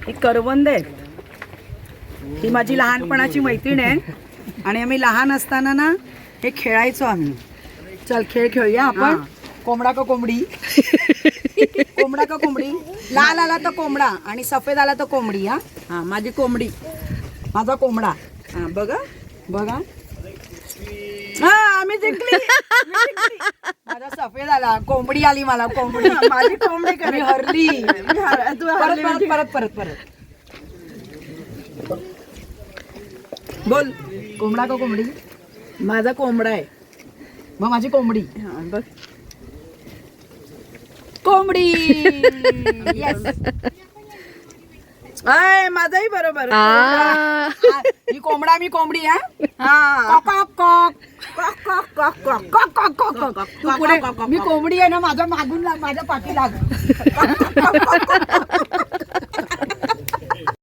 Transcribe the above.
ही करवंद आहेत. ही माझी लहानपणाची मैत्रीण आहे आणि आम्ही लहान असताना ना हे खेळायचो आम्ही. चल खेळ खेळूया आपण. कोंबडा का कोंबडी. कोंबडा का कोंबडी. लाल आला तर कोंबडा आणि सफेद आला तर कोंबडी. हा माझी कोंबडी, माझा कोंबडा. हा बघा बघा. हा आम्ही जिंकली. माझा सफेद आला, कोंबडी आली मला. कोंबडी माझी कोंबडी मी हरली. परत परत परत परत बोल. कोंबडा का कोंबडी. माझा कोंबडा आहे मग माझी कोंबडी. बघ कोंबडी. येस. माझाही बरोबर. मी कोंबडा मी कोंबडी. तू पुढे. मी कोंबडी आहे ना, माझ्या मागून लाग, माझ्या पाठी लाग.